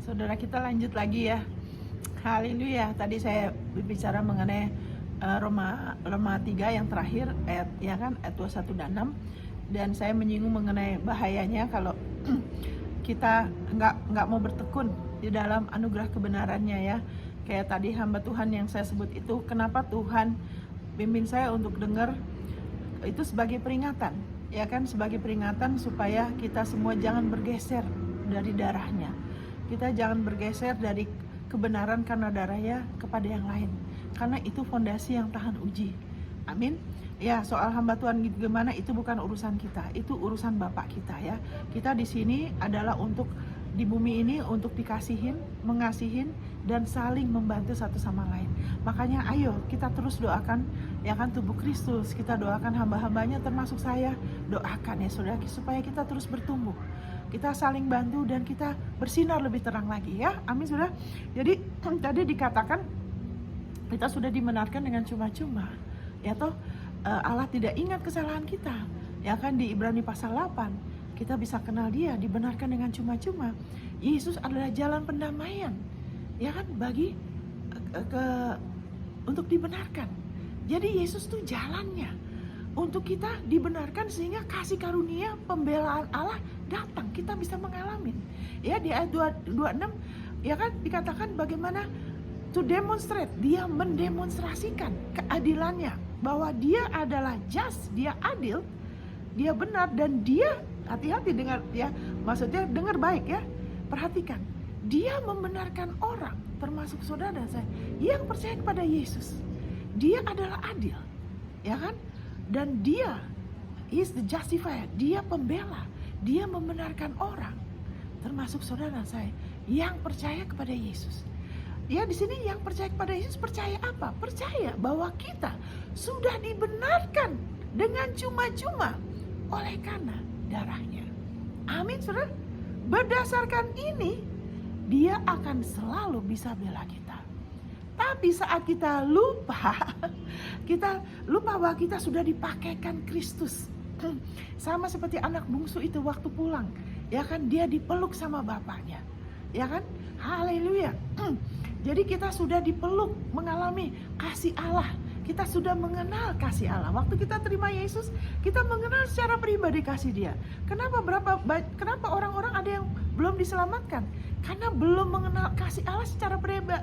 Saudara, kita lanjut lagi ya. Haleluya. Tadi saya berbicara mengenai Roma 3 yang terakhir, ayat ya kan, ayat 21 dan 6. Dan saya menyinggung mengenai bahayanya kalau kita nggak mau bertekun di dalam anugerah kebenarannya ya. Kayak tadi hamba Tuhan yang saya sebut itu, kenapa Tuhan bimbing saya untuk dengar itu sebagai peringatan, ya kan, sebagai peringatan supaya kita semua jangan bergeser dari darahnya. Kita jangan bergeser dari kebenaran karena darahnya kepada yang lain, karena itu fondasi yang tahan uji. Amin. Ya, soal hamba Tuhan gimana itu bukan urusan kita, itu urusan Bapak kita ya. Kita di sini adalah untuk di bumi ini untuk dikasihin, mengasihin, dan saling membantu satu sama lain. Makanya ayo kita terus doakan ya kan tubuh Kristus, kita doakan hamba-hambanya termasuk saya, doakan ya saudara supaya kita terus bertumbuh. Kita saling bantu dan kita bersinar lebih terang lagi ya. Amin saudara. Jadi tadi dikatakan kita sudah dibenarkan dengan cuma-cuma. Ya toh Allah tidak ingat kesalahan kita. Ya kan di Ibrani pasal 8 kita bisa kenal Dia, dibenarkan dengan cuma-cuma. Yesus adalah jalan pendamaian. Ya kan bagi untuk dibenarkan. Jadi Yesus tuh jalannya untuk kita dibenarkan sehingga kasih karunia pembelaan Allah datang, kita bisa mengalami. Ya di ayat 26 ya kan dikatakan bagaimana to demonstrate, dia mendemonstrasikan keadilannya, bahwa dia adalah just, dia adil, dia benar, dan dia hati-hati dengar ya, maksudnya dengar baik ya, perhatikan, dia membenarkan orang termasuk saudara dan saya yang percaya kepada Yesus. Dia adalah adil ya kan, dan dia is the justifier, dia pembela, dia membenarkan orang termasuk saudara dan saya yang percaya kepada Yesus. Ya di sini yang percaya kepada Yesus percaya apa? Percaya bahwa kita sudah dibenarkan dengan cuma-cuma oleh karena darahnya. Amin saudara. Berdasarkan ini dia akan selalu bisa bela kita. Tapi saat kita lupa bahwa kita sudah dipakaikan Kristus. Sama seperti anak bungsu itu waktu pulang, ya kan dia dipeluk sama bapaknya. Ya kan? Haleluya. Jadi kita sudah dipeluk, mengalami kasih Allah. Kita sudah mengenal kasih Allah. Waktu kita terima Yesus, kita mengenal secara pribadi kasih Dia. Kenapa orang-orang ada yang belum diselamatkan? Karena belum mengenal kasih Allah secara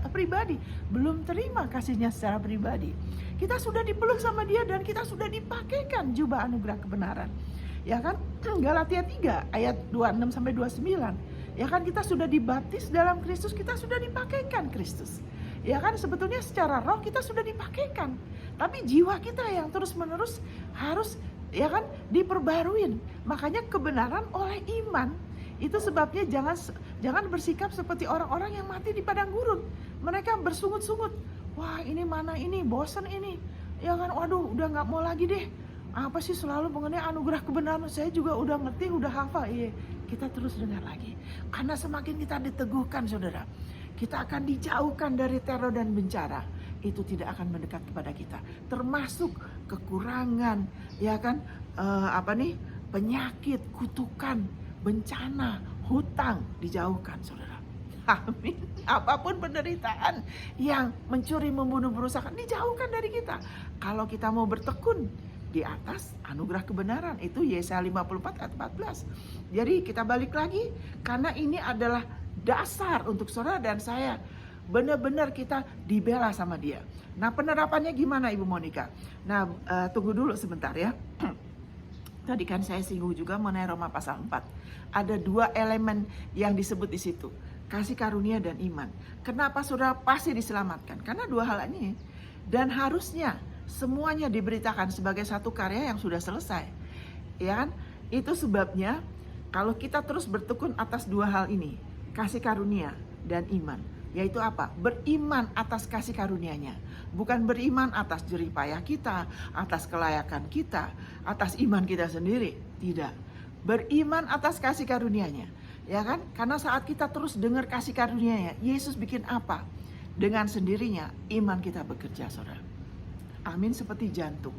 pribadi, belum terima kasihnya secara pribadi. Kita sudah dipeluk sama Dia dan kita sudah dipakaikan jubah anugerah kebenaran. Ya kan? Galatia 3 ayat 26 sampai 29. Ya kan kita sudah dibaptis dalam Kristus, kita sudah dipakaikan Kristus. Ya kan sebetulnya secara roh kita sudah dipakaikan. Tapi jiwa kita yang terus-menerus harus ya kan diperbaruin. Makanya kebenaran oleh iman. Itu sebabnya jangan bersikap seperti orang-orang yang mati di padang gurun. Mereka bersungut-sungut. Wah, ini mana ini, bosan ini. Ya kan, waduh, udah nggak mau lagi deh. Apa sih selalu mengenai anugerah kebenaran? Saya juga udah ngerti, udah hafal. Iya, kita terus dengar lagi. Karena semakin kita diteguhkan, saudara, kita akan dijauhkan dari teror dan bencana. Itu tidak akan mendekat kepada kita. Termasuk kekurangan, ya kan, penyakit, kutukan, bencana, hutang dijauhkan, saudara. Amin. Apapun penderitaan yang mencuri, membunuh, merusakkan dijauhkan dari kita. Kalau kita mau bertekun di atas anugerah kebenaran, itu Yesaya 54 ayat 14. Jadi kita balik lagi, karena ini adalah dasar untuk saudara dan saya. Benar-benar kita dibela sama Dia. Nah, penerapannya gimana Ibu Monica? Nah, tunggu dulu sebentar ya. Tadi kan saya singgung juga mengenai Roma pasal 4. Ada 2 elemen yang disebut di situ, kasih karunia dan iman. Kenapa saudara pasti diselamatkan? Karena 2 hal ini. Dan harusnya semuanya diberitakan sebagai satu karya yang sudah selesai. Ya kan? Itu sebabnya kalau kita terus bertekun atas 2 hal ini, kasih karunia dan iman. Yaitu apa? Beriman atas kasih karunia-Nya. Bukan beriman atas jerih payah kita, atas kelayakan kita, atas iman kita sendiri. Tidak. Beriman atas kasih karunia-Nya. Ya kan? Karena saat kita terus dengar kasih karunia-Nya, Yesus bikin apa? Dengan sendirinya iman kita bekerja, saudara. Amin, seperti jantung.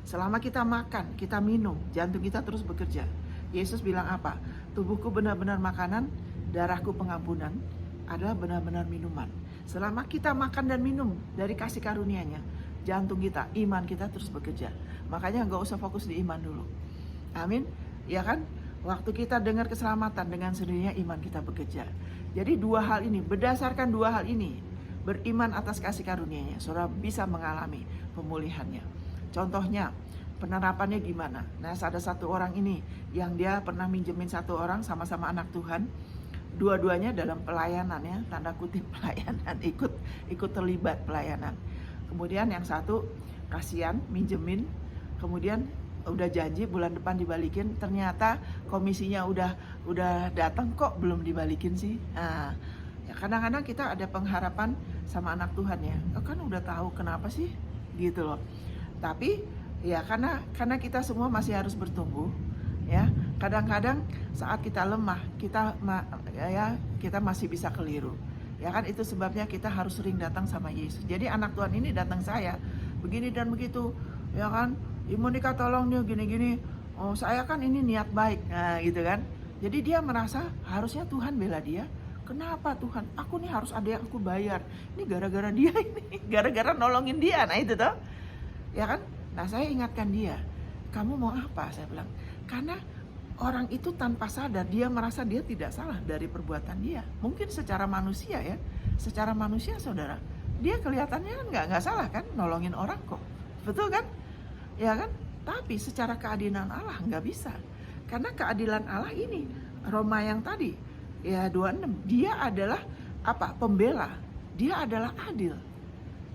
Selama kita makan, kita minum, jantung kita terus bekerja. Yesus bilang apa? Tubuhku benar-benar makanan, darahku pengampunan adalah benar-benar minuman. Selama kita makan dan minum dari kasih karunia-Nya, jantung kita, iman kita terus bekerja. Makanya nggak usah fokus di iman dulu. Amin. Ya kan? Waktu kita dengar keselamatan, dengan sendirinya iman kita bekerja. Jadi dua hal ini, berdasarkan dua hal ini, beriman atas kasih karunia-Nya, saudara bisa mengalami pemulihannya. Contohnya, penerapannya gimana? Nah, ada satu orang ini yang dia pernah minjemin satu orang, sama-sama anak Tuhan. Dua-duanya dalam pelayanan ya, tanda kutip pelayanan, ikut terlibat pelayanan. Kemudian yang satu kasihan minjemin, kemudian udah janji bulan depan dibalikin, ternyata komisinya udah datang kok belum dibalikin sih. Nah, ya kadang-kadang kita ada pengharapan sama anak Tuhan ya, kan udah tahu kenapa sih gitu loh. Tapi ya karena kita semua masih harus bertumbuh ya. Kadang-kadang saat kita lemah, kita masih bisa keliru. Ya kan, itu sebabnya kita harus sering datang sama Yesus. Jadi anak Tuhan ini datang saya begini dan begitu, ya kan? Ibu Monica tolong dia gini-gini. Oh, saya kan ini niat baik. Nah, gitu kan. Jadi dia merasa harusnya Tuhan bela dia. Kenapa Tuhan? Aku nih harus ada yang aku bayar. Ini gara-gara dia ini, gara-gara nolongin dia. Nah, itu toh. Ya kan? Nah, saya ingatkan dia. Kamu mau apa? Saya bilang. Karena orang itu tanpa sadar dia merasa dia tidak salah dari perbuatan dia. Mungkin secara manusia ya. Secara manusia saudara, dia kelihatannya kan nggak salah kan, nolongin orang kok. Betul kan? Ya kan? Tapi secara keadilan Allah nggak bisa. Karena keadilan Allah ini, Roma yang tadi, ya 26, dia adalah apa? Pembela. Dia adalah adil.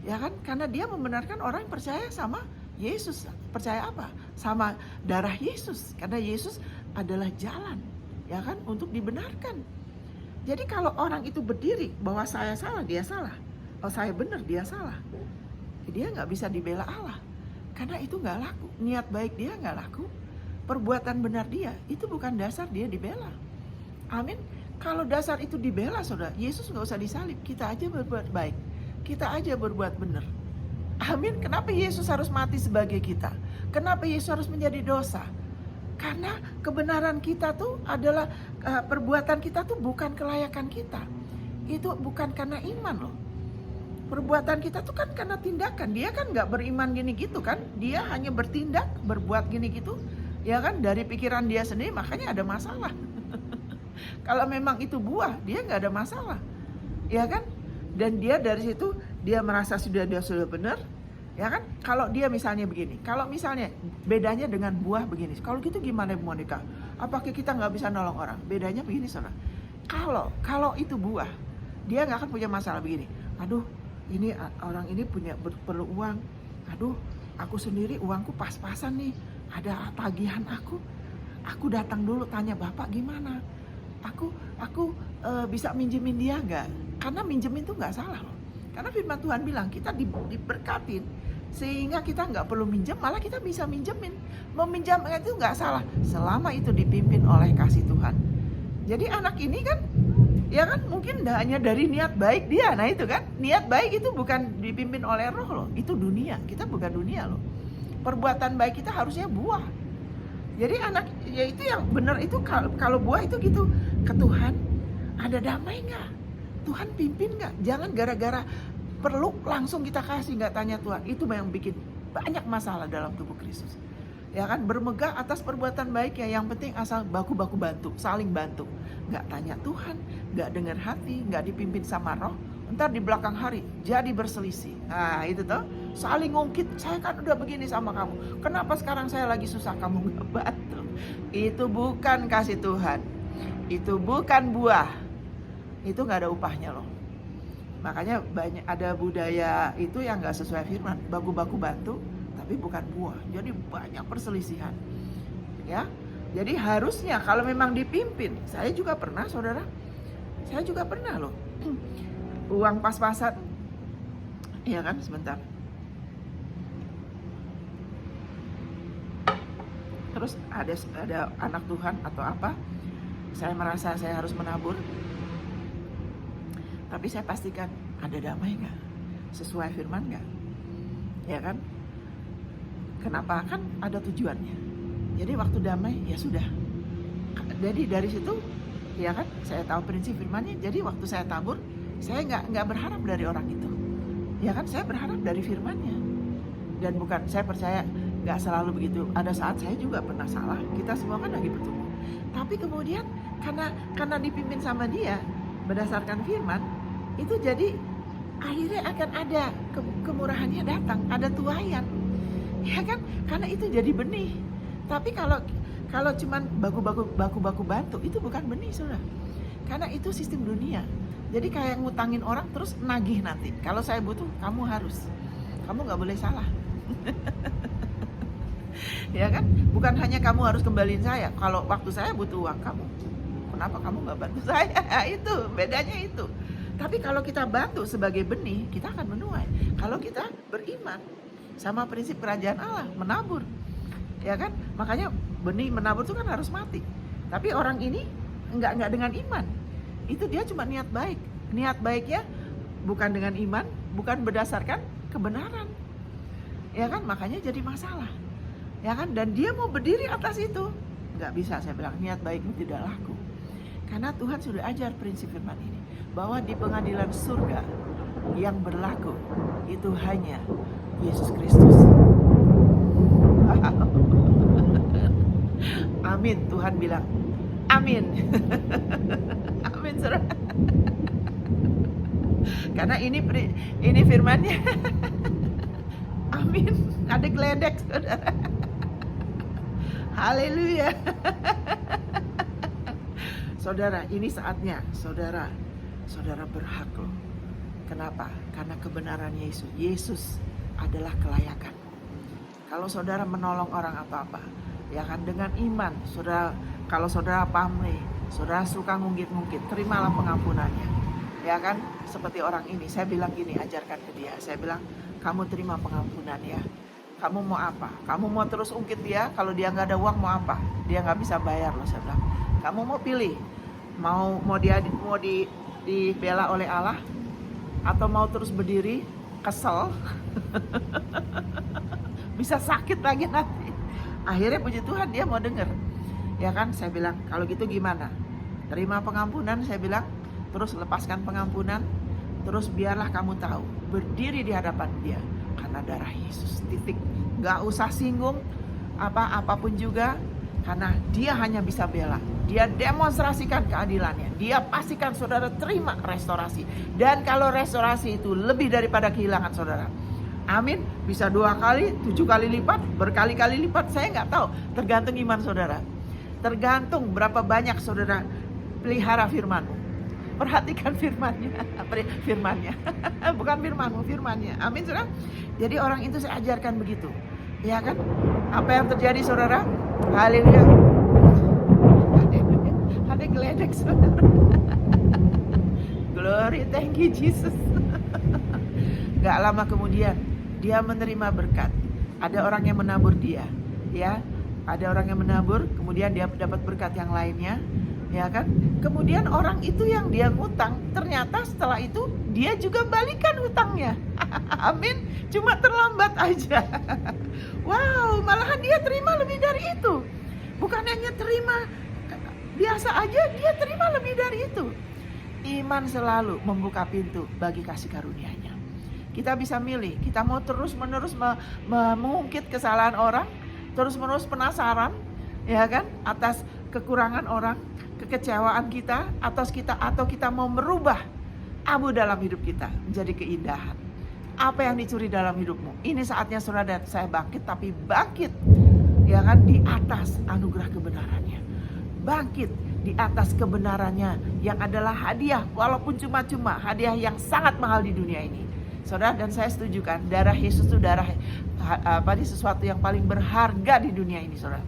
Ya kan? Karena dia membenarkan orang yang percaya sama Yesus. Percaya apa? Sama darah Yesus. Karena Yesus adalah jalan, ya kan? Untuk dibenarkan. Jadi kalau orang itu berdiri bahwa saya salah, dia salah. Oh, saya benar, dia salah. Dia nggak bisa dibela Allah. Karena itu nggak laku, niat baik dia nggak laku, perbuatan benar dia, itu bukan dasar dia dibela. Amin. Kalau dasar itu dibela saudara, Yesus nggak usah disalib, kita aja berbuat baik, kita aja berbuat benar. Amin. Kenapa Yesus harus mati sebagai kita? Kenapa Yesus harus menjadi dosa? Karena kebenaran kita tuh adalah, perbuatan kita tuh bukan kelayakan kita. Itu bukan karena iman loh. Perbuatan kita tuh kan karena tindakan. Dia kan gak beriman gini gitu kan. Dia hanya bertindak, berbuat gini gitu. Ya kan, dari pikiran dia sendiri, makanya ada masalah. Kalau memang itu buah, dia gak ada masalah. Ya kan. Dan dia dari situ, dia merasa dia sudah benar. Ya kan. Kalau dia misalnya begini. Kalau misalnya bedanya dengan buah begini. Kalau gitu gimana Bu Monica? Apakah kita gak bisa nolong orang? Bedanya begini saudara. Kalau itu buah, dia gak akan punya masalah begini. Aduh, ini orang ini perlu uang. Aduh, aku sendiri uangku pas-pasan nih. Ada tagihan aku. Aku datang dulu tanya Bapak gimana. Aku bisa minjemin dia nggak? Karena minjemin itu nggak salah loh. Karena firman Tuhan bilang kita diberkatin sehingga kita nggak perlu minjem, malah kita bisa minjemin. Meminjam itu nggak salah selama itu dipimpin oleh kasih Tuhan. Jadi anak ini kan, ya kan, mungkin hanya dari niat baik dia. Nah itu kan, niat baik itu bukan dipimpin oleh roh loh. Itu dunia, kita bukan dunia loh. Perbuatan baik kita harusnya buah. Jadi anak, ya itu yang benar itu, kalau buah itu gitu. Ke Tuhan, ada damai gak? Tuhan pimpin gak? Jangan gara-gara perlu langsung kita kasih, gak tanya Tuhan. Itu yang bikin banyak masalah dalam tubuh Kristus. Ya kan, bermegah atas perbuatan baik ya, yang penting asal baku-baku bantu, saling bantu. Gak tanya Tuhan, gak dengar hati, gak dipimpin sama roh. Ntar di belakang hari jadi berselisih. Nah itu tuh, saling ngungkit. Saya kan udah begini sama kamu, kenapa sekarang saya lagi susah kamu gak bantu? Itu bukan kasih Tuhan. Itu bukan buah. Itu gak ada upahnya loh. Makanya banyak ada budaya itu yang gak sesuai firman, baku-baku bantu tapi bukan buah. Jadi banyak perselisihan. Ya. Jadi harusnya kalau memang dipimpin, saya juga pernah saudara. Saya juga pernah loh. Uang pas-pasan. Iya kan, sebentar. Terus ada anak Tuhan atau apa, saya merasa saya harus menabur. Tapi saya pastikan ada damai gak? Sesuai firman gak? Ya kan? Kenapa? Kan ada tujuannya. Jadi waktu damai ya sudah. Jadi dari situ ya kan? Saya tahu prinsip firman-Nya. Jadi waktu saya tabur, saya nggak berharap dari orang itu, ya kan? Saya berharap dari firman-Nya. Dan bukan, saya percaya nggak selalu begitu. Ada saat saya juga pernah salah. Kita semua kan lagi bertumbuh. Tapi kemudian karena dipimpin sama Dia berdasarkan firman, itu jadi akhirnya akan ada kemurahannya datang, ada tuaian, ya kan? Karena itu jadi benih. Tapi kalau cuman baku-baku batu, itu bukan benih, saudara. Karena itu sistem dunia. Jadi kayak ngutangin orang terus nagih nanti. Kalau saya butuh, kamu nggak boleh salah. Ya kan? Bukan hanya kamu harus kembaliin saya. Kalau waktu saya butuh uang kamu, kenapa kamu nggak bantu saya? Itu bedanya itu. Tapi kalau kita bantu sebagai benih, kita akan menuai. Kalau kita beriman sama prinsip kerajaan Allah, menabur, ya kan? Makanya benih menabur itu kan harus mati. Tapi orang ini nggak dengan iman. Itu dia cuma niat baik. Niat baiknya bukan dengan iman, bukan berdasarkan kebenaran, ya kan? Makanya jadi masalah, ya kan? Dan dia mau berdiri atas itu, nggak bisa. Saya bilang niat baikmu tidak laku. Karena Tuhan sudah ajar prinsip firman ini, bahwa di pengadilan surga yang berlaku itu hanya Yesus Kristus. Amin. Tuhan bilang amin. Amin, saudara. Karena ini firman-Nya. Amin. Ada geledek, saudara. Haleluya. Saudara, ini saatnya saudara berhak loh. Kenapa? Karena kebenaran Yesus. Yesus adalah kelayakan. Kalau saudara menolong orang apa-apa, ya kan, dengan iman, kalau saudara pamrih, saudara suka ngungkit-ngungkit, terimalah pengampunannya. Ya kan? Seperti orang ini, saya bilang gini, ajarkan ke dia. Saya bilang, kamu terima pengampunan ya. Kamu mau apa? Kamu mau terus ungkit dia, kalau dia nggak ada uang mau apa? Dia nggak bisa bayar loh, saya bilang. Kamu mau pilih, mau dibela oleh Allah, atau mau terus berdiri kesel, bisa sakit lagi nanti. Akhirnya puji Tuhan dia mau dengar, ya kan? Saya bilang kalau gitu gimana? Terima pengampunan, saya bilang, terus lepaskan pengampunan, terus biarlah kamu tahu, berdiri di hadapan dia karena darah Yesus. Titik. Gak usah singgung apapun juga. Karena dia hanya bisa bela. Dia demonstrasikan keadilannya. Dia pastikan saudara terima restorasi. Dan kalau restorasi itu lebih daripada kehilangan saudara, amin, bisa 2 kali, 7 kali lipat, berkali-kali lipat, saya nggak tahu. Tergantung iman saudara. Tergantung berapa banyak saudara pelihara firman-Mu. Perhatikan firman-Nya. Firman-Nya. Bukan firman-Mu, firman-Nya. Amin, saudara. Jadi orang itu saya ajarkan begitu. Ya kan? Apa yang terjadi saudara? Haleluya. Ada geledek saudara. Glory, thank you Jesus. Gak lama kemudian dia menerima berkat. Ada orang yang menabur dia, ya. Ada orang yang menabur, kemudian dia dapat berkat yang lainnya, ya kan? Kemudian orang itu yang dia ngutang, ternyata setelah itu dia juga balikan hutangnya. Amin. Cuma terlambat aja. Wow, malahan dia terima lebih dari itu. Bukan hanya terima biasa aja, dia terima lebih dari itu. Iman selalu membuka pintu bagi kasih karunia-Nya. Kita bisa milih, kita mau terus-menerus mengungkit kesalahan orang, terus-menerus penasaran, ya kan, atas kekurangan orang, kekecewaan kita, atau kita mau merubah abu dalam hidup kita menjadi keindahan. Apa yang dicuri dalam hidupmu? Ini saatnya saudara dan saya bangkit, tapi bangkit, ya kan, di atas anugerah kebenarannya. Bangkit di atas kebenarannya yang adalah hadiah, walaupun cuma-cuma, hadiah yang sangat mahal di dunia ini. Saudara, dan saya setuju kan, darah Yesus itu sesuatu yang paling berharga di dunia ini, saudara.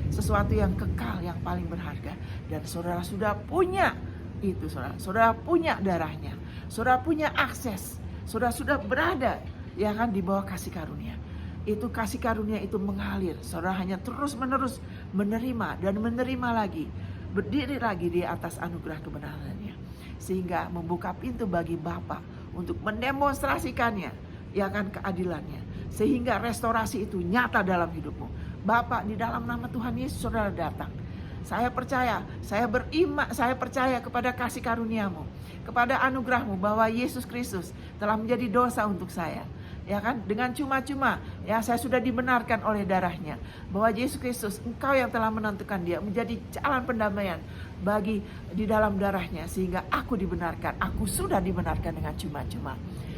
Sesuatu yang kekal, yang paling berharga. Dan saudara sudah punya itu, saudara. Saudara punya darahnya. Saudara punya akses. Saudara sudah berada, ya kan, di bawah kasih karunia. Itu kasih karunia itu mengalir. Saudara hanya terus-menerus menerima dan menerima lagi. Berdiri lagi di atas anugerah kebenarannya. Sehingga membuka pintu bagi Bapa untuk mendemonstrasikannya, ya kan, keadilannya. Sehingga restorasi itu nyata dalam hidupmu. Bapa, di dalam nama Tuhan Yesus saudara datang. Saya percaya, saya beriman, saya percaya kepada kasih karuniamu, kepada anugerahmu bahwa Yesus Kristus telah menjadi dosa untuk saya. Ya kan, dengan cuma-cuma ya saya sudah dibenarkan oleh darahnya, bahwa Yesus Kristus engkau yang telah menentukan dia menjadi jalan pendamaian bagi di dalam darahnya, sehingga aku dibenarkan, aku sudah dibenarkan dengan cuma-cuma.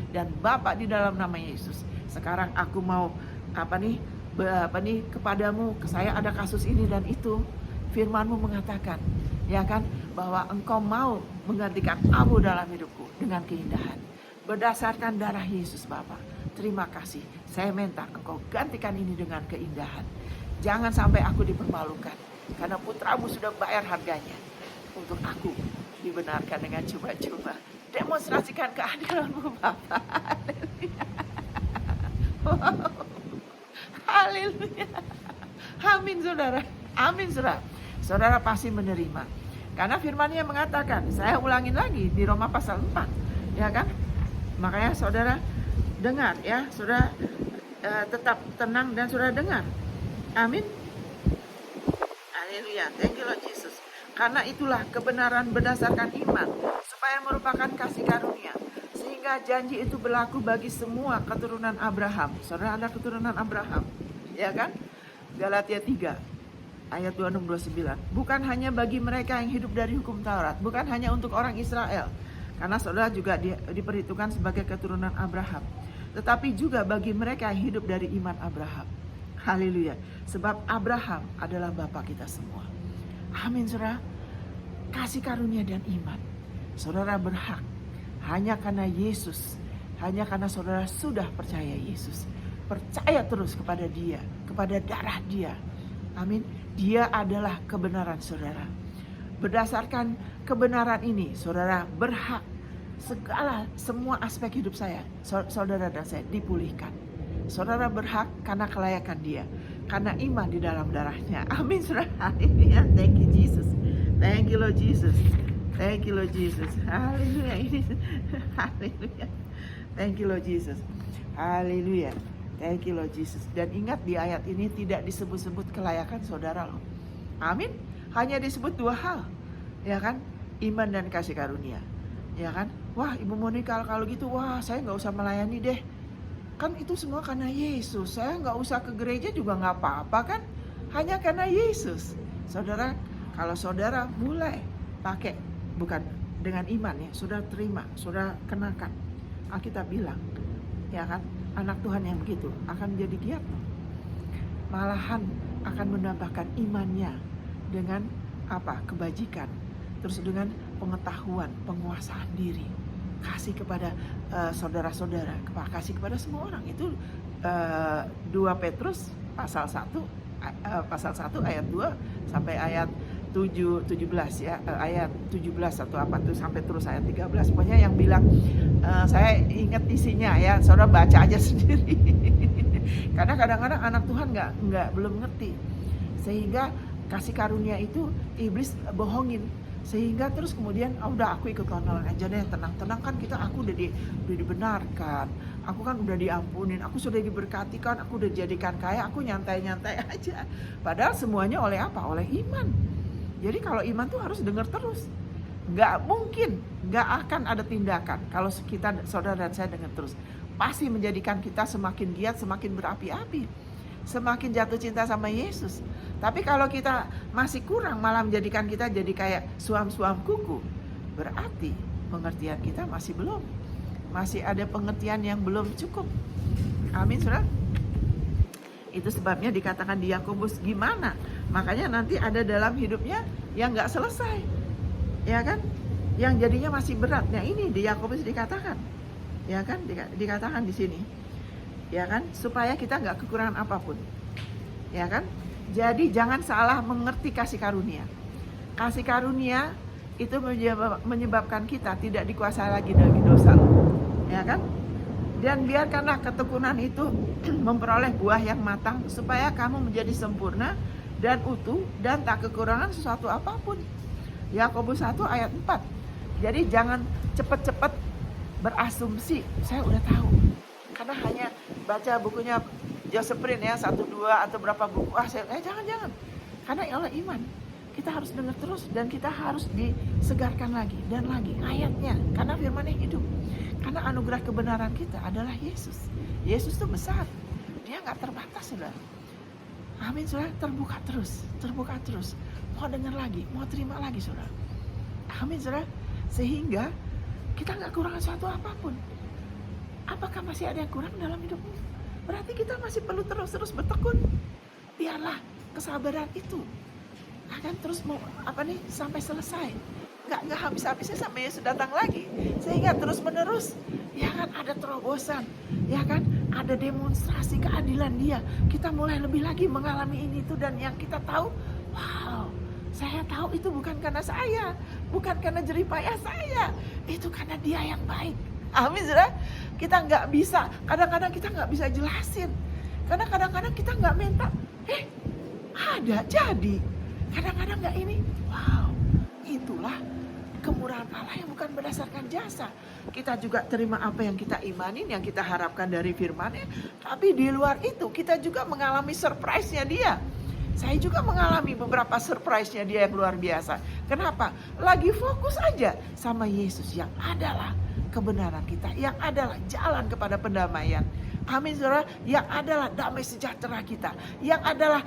Dan Bapa, di dalam nama Yesus, sekarang aku mau apa nih kepadamu, saya ada kasus ini dan itu, firman-Mu mengatakan ya kan, bahwa engkau mau menggantikan abu dalam hidupku dengan keindahan berdasarkan darah Yesus. Bapa, terima kasih, saya minta engkau gantikan ini dengan keindahan. Jangan sampai aku dipermalukan, karena putramu sudah bayar harganya untuk aku dibenarkan dengan cuma-cuma. Demonstrasikan keadilan-Mu Bapa. Haleluya. Amin saudara. Amin saudara. Saudara pasti menerima. Karena firman-Nya mengatakan, saya ulangin lagi di Roma pasal 4. Ya kan? Makanya saudara dengar ya. Saudara tetap tenang dan saudara dengar. Amin. Haleluya. Thank you Lord Jesus. Karena itulah kebenaran berdasarkan iman, supaya merupakan kasih karunia, sehingga janji itu berlaku bagi semua keturunan Abraham. Saudara ada keturunan Abraham, ya kan? Galatia 3 ayat 26-29. Bukan hanya bagi mereka yang hidup dari hukum Taurat, bukan hanya untuk orang Israel, karena saudara juga diperhitungkan sebagai keturunan Abraham, tetapi juga bagi mereka yang hidup dari iman Abraham. Haleluya. Sebab Abraham adalah bapa kita semua. Amin saudara. Kasih karunia dan iman, saudara berhak hanya karena Yesus, hanya karena saudara sudah percaya Yesus. Percaya terus kepada dia, kepada darah dia. Amin. Dia adalah kebenaran saudara. Berdasarkan kebenaran ini, saudara berhak semua aspek hidup saya, saudara dan saya dipulihkan. Saudara berhak karena kelayakan dia, karena iman di dalam darahnya. Amin saudara. Thank you Jesus. Thank you Lord Jesus. Thank you Lord Jesus. Haleluya. Haleluya. Thank you Lord Jesus. Haleluya. Thank you Lord Jesus. Dan ingat, di ayat ini tidak disebut-sebut kelayakan saudara loh. Amin. Hanya disebut dua hal. Ya kan? Iman dan kasih karunia. Ya kan? Wah Ibu Monica kalau gitu, wah saya gak usah melayani deh. Kan itu semua karena Yesus. Saya gak usah ke gereja juga gak apa-apa kan? Hanya karena Yesus. Saudara, kalau saudara mulai pakai, bukan dengan iman ya, saudara terima, saudara kenakan. Alkitab bilang, ya kan, anak Tuhan yang begitu akan menjadi giat. Malahan akan menambahkan imannya dengan apa? Kebajikan. Terus dengan pengetahuan, penguasaan diri. Kasih kepada saudara-saudara, kasih kepada semua orang. Itu 2 Petrus pasal 1 ayat 2 sampai ayat 17 ya, ayat 17 atau apa tuh sampai terus ayat 13. Pokoknya yang bilang saya ingat isinya ya, saudara baca aja sendiri. Karena kadang-kadang anak Tuhan nggak belum ngerti, sehingga kasih karunia itu iblis bohongin, sehingga terus kemudian udah aku ikut konseling aja deh, tenang-tenang kan aku udah dibenarkan, aku kan udah diampunin, aku sudah diberkati kan, aku udah dijadikan kaya, aku nyantai-nyantai aja. Padahal semuanya oleh apa? Oleh iman. Jadi kalau iman tuh harus dengar terus. Nggak mungkin, nggak akan ada tindakan kalau kita, saudara dan saya dengar terus. Pasti menjadikan kita semakin giat, semakin berapi-api, semakin jatuh cinta sama Yesus. Tapi kalau kita masih kurang, malah menjadikan kita jadi kayak suam-suam kuku, berarti pengertian kita masih belum. Masih ada pengertian yang belum cukup. Amin saudara. Itu sebabnya dikatakan di Yakobus gimana? Makanya nanti ada dalam hidupnya yang gak selesai, ya kan? Yang jadinya masih berat. Nah ini di Yakobus dikatakan, ya kan? Dikatakan di sini, ya kan? Supaya kita gak kekurangan apapun, ya kan? Jadi jangan salah mengerti kasih karunia. Kasih karunia itu menyebabkan kita tidak dikuasai lagi dari dosa, ya kan? Dan biarkanlah ketekunan itu memperoleh buah yang matang, supaya kamu menjadi sempurna dan utuh dan tak kekurangan sesuatu apapun. Yakobus 1 ayat 4. Jadi jangan cepat-cepat berasumsi, saya udah tahu. Karena hanya baca bukunya Joseph Prince ya, 1, 2 atau berapa buku. Jangan. Karena oleh iman. kita harus dengar terus dan kita harus disegarkan lagi dan lagi ayatnya, karena firman-Nya hidup. Karena anugerah kebenaran kita adalah Yesus. Yesus itu besar, dia nggak terbatas, saudara. Amin, saudara. Terbuka terus. Mau dengar lagi, mau terima lagi, saudara. Amin, saudara. Sehingga kita nggak kurang suatu apapun. Apakah masih ada yang kurang dalam hidupmu? Berarti kita masih perlu terus bertekun. Biarlah kesabaran itu akan terus mau sampai selesai. Nggak habis-habisnya sampai Yesus datang lagi. Sehingga terus menerus, ya kan, ada terobosan, ya kan, ada demonstrasi keadilan Dia. Kita mulai lebih lagi mengalami ini itu, dan yang kita tahu, wow, saya tahu itu bukan karena saya, bukan karena jerih payah saya, itu karena Dia yang baik. Amin, saudara. Kita nggak bisa, kadang-kadang kita nggak bisa jelasin, karena kadang-kadang kita nggak minta, ada jadi. Kadang-kadang nggak ini, wow, itulah kemurahan Allah yang bukan berdasarkan jasa. Kita juga terima apa yang kita imanin, yang kita harapkan dari firman-Nya. Tapi di luar itu kita juga mengalami surprise-nya Dia. Saya juga mengalami beberapa surprise-nya Dia yang luar biasa. Kenapa? Lagi fokus aja sama Yesus yang adalah kebenaran kita, yang adalah jalan kepada pendamaian. Amin, saudara. Yang adalah damai sejahtera kita, yang adalah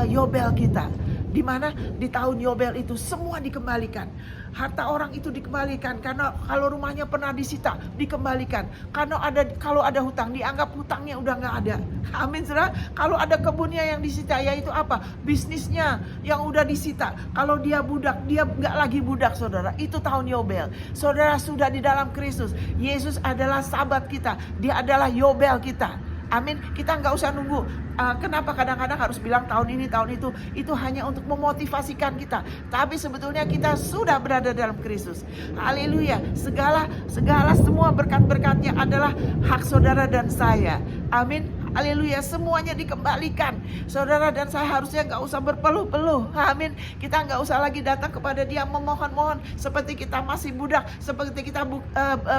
Yobel kita. Di mana di tahun Yobel itu semua dikembalikan. Harta orang itu dikembalikan, karena kalau rumahnya pernah disita dikembalikan. Kalau ada hutang dianggap hutangnya udah nggak ada. Amin, saudara. Kalau ada kebunnya yang disita, yaitu apa? Bisnisnya yang udah disita. Kalau dia budak, dia nggak lagi budak, saudara. Itu tahun Yobel. Saudara sudah di dalam Kristus. Yesus adalah sahabat kita. Dia adalah Yobel kita. Amin. Kita nggak usah nunggu. Kenapa kadang-kadang harus bilang tahun ini, tahun itu? Itu hanya untuk memotivasikan kita. Tapi sebetulnya kita sudah berada dalam Kristus. Haleluya. Segala semua berkat-berkatnya adalah hak saudara dan saya. Amin. Haleluya, semuanya dikembalikan. Saudara dan saya harusnya gak usah berpeluh-peluh. Amin. Kita gak usah lagi datang kepada Dia memohon-mohon seperti kita masih budak, seperti kita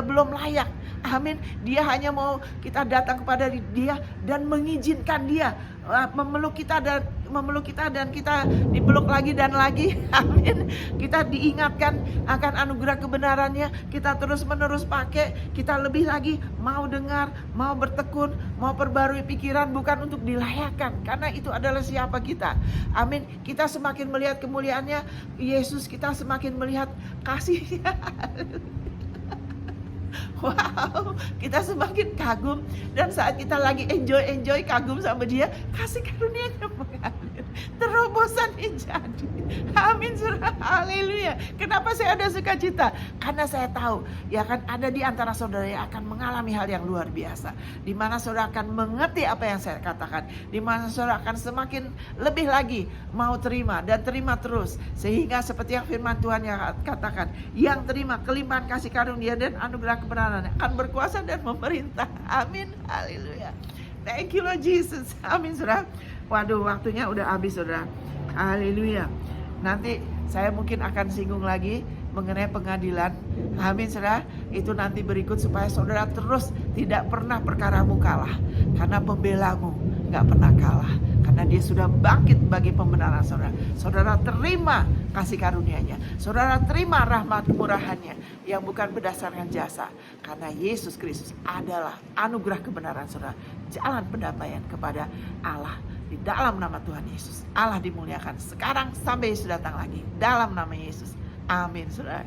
belum layak. Amin. Dia hanya mau kita datang kepada Dia dan mengizinkan Dia memeluk kita dan kita dipeluk lagi dan lagi. Amin. Kita diingatkan akan anugerah kebenarannya. Kita terus menerus pakai. Kita lebih lagi mau dengar, mau bertekun, mau perbarui pikiran, bukan untuk dilayakkan, karena itu adalah siapa kita. Amin. Kita semakin melihat kemuliaannya Yesus, kita semakin melihat kasihnya. Wow, kita semakin kagum, dan saat kita lagi enjoy kagum sama Dia, kasih karunia-Nya mengalir, terobosan jadi. Amin, saudara. Haleluya. Kenapa saya ada sukacita? Karena saya tahu, ya kan, ada di antara saudara yang akan mengalami hal yang luar biasa, di mana saudara akan mengerti apa yang saya katakan, di mana saudara akan semakin lebih lagi mau terima dan terima terus, sehingga seperti yang firman Tuhan yang katakan, yang terima kelimpahan kasih karunia dan anugerah kebenaran akan berkuasa dan memerintah. Amin. Haleluya. Thank you Lord Jesus. Amin, saudara. Waduh, waktunya udah habis, saudara. Haleluya. Nanti saya mungkin akan singgung lagi mengenai pengadilan. Amin, saudara. Itu nanti berikut, supaya saudara terus tidak pernah perkaramu kalah, karena pembelamu gak pernah kalah, karena Dia sudah bangkit bagi pembenaran saudara. Saudara terima kasih karunia-Nya, saudara terima rahmat kemurahan-Nya yang bukan berdasarkan jasa, karena Yesus Kristus adalah anugerah kebenaran saudara, jalan pendamaian kepada Allah. Di dalam nama Tuhan Yesus, Allah dimuliakan sekarang sampai Yesus datang lagi. Dalam nama Yesus, amin, saudara.